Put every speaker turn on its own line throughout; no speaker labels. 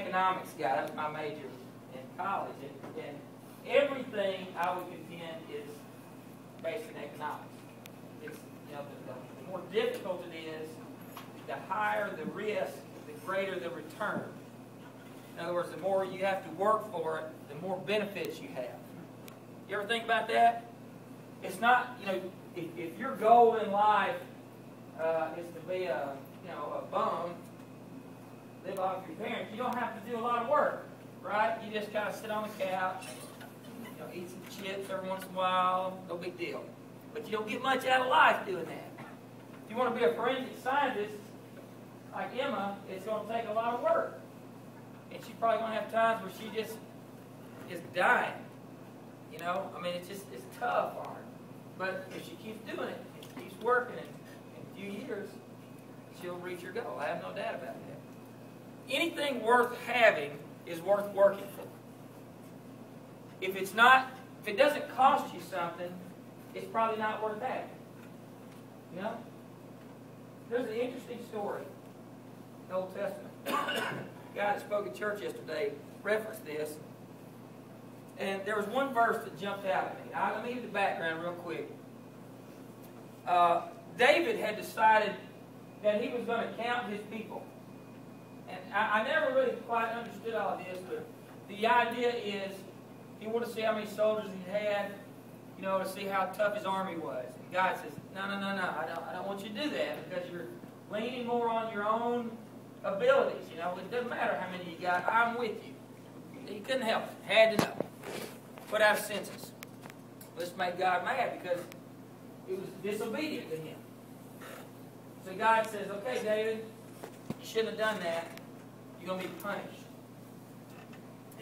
economics guy. That was my major in college. And everything I would contend is based in economics. It's, you know, the more difficult it is, the higher the risk, the greater the return. In other words, the more you have to work for it, the more benefits you have. You ever think about that? It's not, you know, if your goal in life is to be a bum, live off your parents, you don't have to do a lot of work, right? You just kind of sit on the couch, you know, eat some chips every once in a while, no big deal. But you don't get much out of life doing that. If you want to be a forensic scientist, like Emma, it's going to take a lot of work. And she's probably going to have times where she just is dying. You know, I mean, it's tough on her. But if she keeps doing it, and she keeps working, in a few years, she'll reach her goal. I have no doubt about that. Anything worth having is worth working for. If it doesn't cost you something, it's probably not worth having. You know? There's an interesting story in the Old Testament. A guy that spoke at church yesterday referenced this. And there was one verse that jumped out at me. Now, let me give you the background real quick. David had decided that he was going to count his people. And I never really quite understood all this, but the idea is he wanted to see how many soldiers he had, you know, to see how tough his army was. And God says, no, I don't want you to do that because you're leaning more on your own abilities. You know, it doesn't matter how many you got. I'm with you. He couldn't help it. Had to know. Put out a census. This made God mad because it was disobedient to him. So God says, okay, David, you shouldn't have done that. You're going to be punished.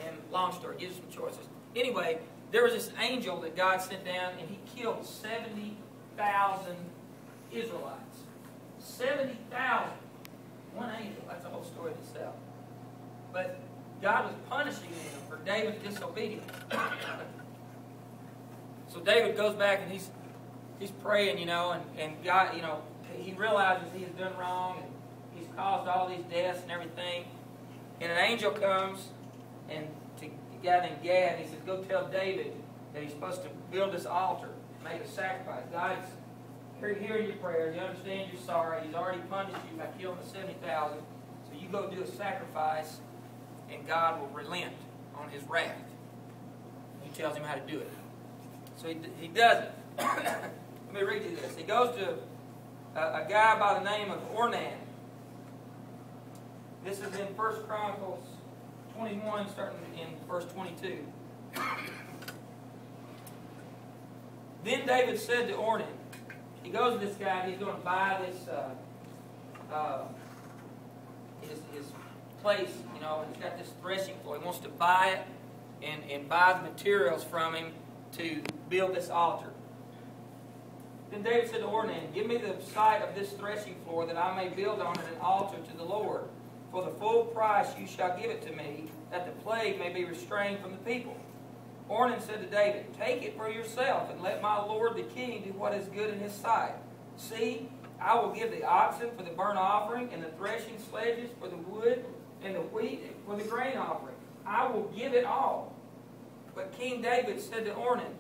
And long story, gives you some choices. Anyway, there was this angel that God sent down, and he killed 70,000 Israelites. 70,000. One angel. That's a whole story in itself. But God was punishing them for David's disobedience. So David goes back and he's praying, you know, and God, you know, he realizes he has done wrong and he's caused all these deaths and everything. And an angel comes and to a guy named Gad, he says, go tell David that he's supposed to build this altar, make a sacrifice. God's hearing your prayers. He understands you're sorry. He's already punished you by killing the 70,000. So you go do a sacrifice and God will relent on his wrath. He tells him how to do it. So he does it. Let me read you this. He goes to a guy by the name of Ornan. This is in 1 Chronicles 21, starting in verse 22. Then David said to Ornan, he goes to this guy and he's going to buy this, his place, you know, he's got this threshing floor. He wants to buy it and buy the materials from him to build this altar. Then David said to Ornan, give me the site of this threshing floor that I may build on it an altar to the Lord. For the full price you shall give it to me, that the plague may be restrained from the people. Ornan said to David, take it for yourself, and let my lord the king do what is good in his sight. See, I will give the oxen for the burnt offering, and the threshing sledges for the wood, and the wheat for the grain offering. I will give it all. But King David said to Ornan,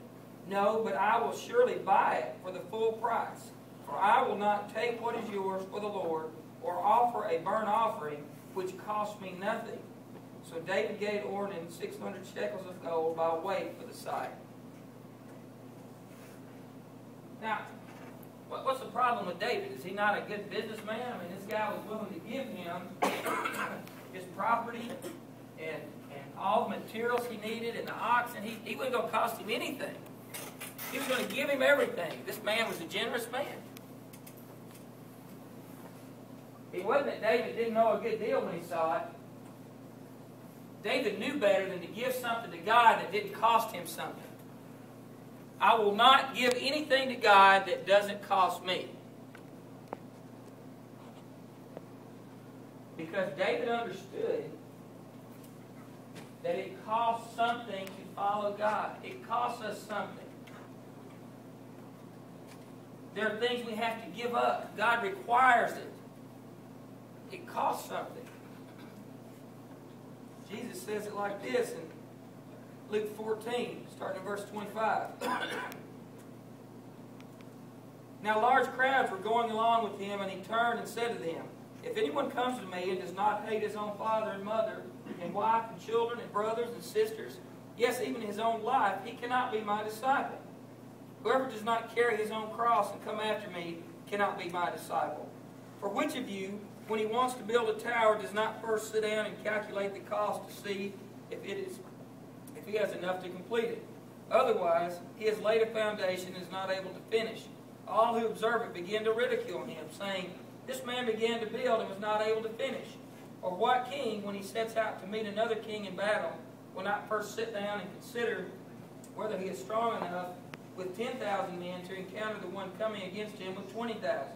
no, but I will surely buy it for the full price. For I will not take what is yours for the Lord, or offer a burnt offering which cost me nothing. So David gave Ornan 600 shekels of gold by weight for the site. Now, what's the problem with David? Is he not a good businessman? I mean, this guy was willing to give him his property and all the materials he needed and the oxen. He wasn't going to cost him anything. He was going to give him everything. This man was a generous man. It wasn't that David didn't know a good deal when he saw it. David knew better than to give something to God that didn't cost him something. I will not give anything to God that doesn't cost me. Because David understood that it costs something to follow God. It costs us something. There are things we have to give up. God requires it. It costs something. Jesus says it like this in Luke 14, starting in verse 25. Now large crowds were going along with him, and he turned and said to them, if anyone comes to me and does not hate his own father and mother, and wife and children and brothers and sisters, yes, even his own life, he cannot be my disciple. Whoever does not carry his own cross and come after me cannot be my disciple. For which of you, when he wants to build a tower, does not first sit down and calculate the cost to see if he has enough to complete it? Otherwise, he has laid a foundation and is not able to finish. All who observe it begin to ridicule him, saying, this man began to build and was not able to finish. Or what king, when he sets out to meet another king in battle, will not first sit down and consider whether he is strong enough with 10,000 men to encounter the one coming against him with 20,000?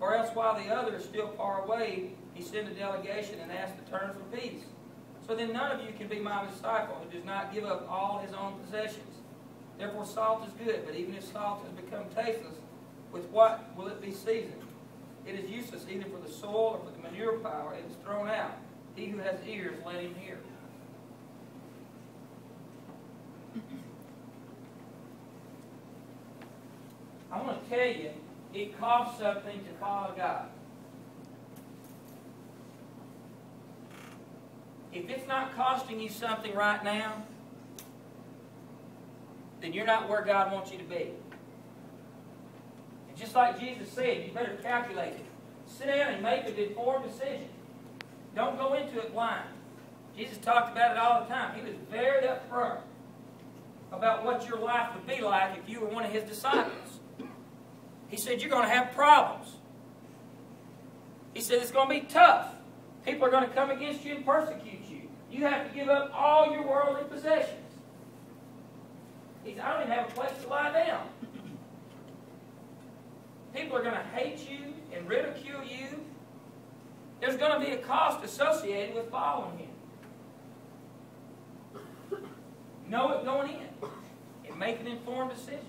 Or else while the other is still far away, he send a delegation and ask the terms for peace. So then none of you can be my disciple who does not give up all his own possessions. Therefore salt is good, but even if salt has become tasteless, with what will it be seasoned? It is useless either for the soil or for the manure pile. It is thrown out. He who has ears, let him hear. I want to tell you, it costs something to follow God. If it's not costing you something right now, then you're not where God wants you to be. And just like Jesus said, you better calculate it. Sit down and make an informed decision. Don't go into it blind. Jesus talked about it all the time. He was very upfront about what your life would be like if you were one of his disciples. He said you're going to have problems. He said it's going to be tough. People are going to come against you and persecute you. You have to give up all your worldly possessions. He said, I don't even have a place to lie down. People are going to hate you and ridicule you. There's going to be a cost associated with following him. Know it going in and make an informed decision.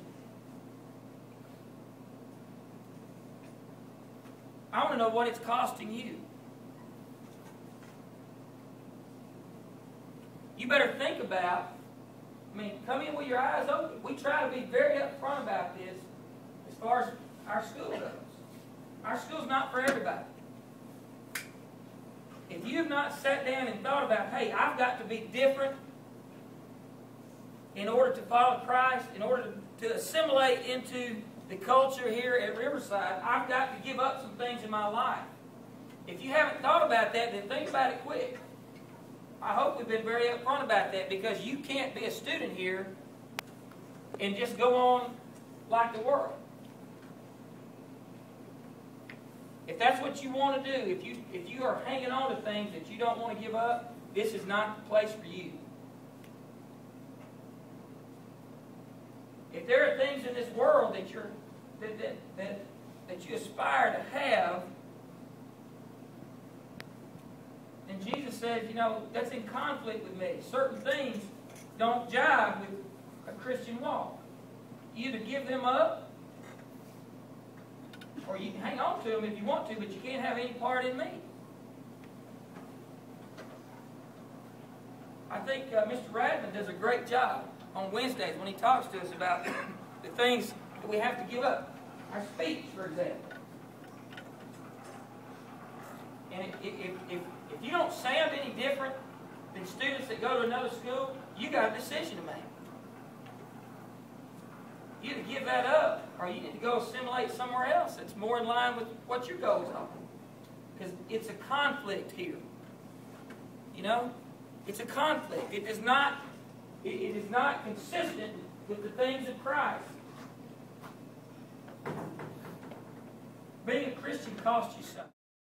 I want to know what it's costing you. You better think about, come in with your eyes open. We try to be very upfront about this as far as our school goes. Our school's not for everybody. If you have not sat down and thought about, hey, I've got to be different in order to follow Christ, in order to assimilate into the culture here at Riverside, I've got to give up some things in my life. If you haven't thought about that, then think about it quick. I hope we've been very upfront about that, because you can't be a student here and just go on like the world. If that's what you want to do, if you are hanging on to things that you don't want to give up, this is not the place for you. If there are things in this world that you aspire to have, and Jesus says, that's in conflict with me. Certain things don't jive with a Christian walk. You either give them up, or you can hang on to them if you want to, but you can't have any part in me. I think Mr. Radman does a great job on Wednesdays when he talks to us about the things that we have to give up. Our speech, for example. And if you don't sound any different than students that go to another school, you got a decision to make. You either give that up, or you need to go assimilate somewhere else that's more in line with what your goals are. Because it's a conflict here. It's a conflict. It is not consistent with the things of Christ. Being a Christian costs you something.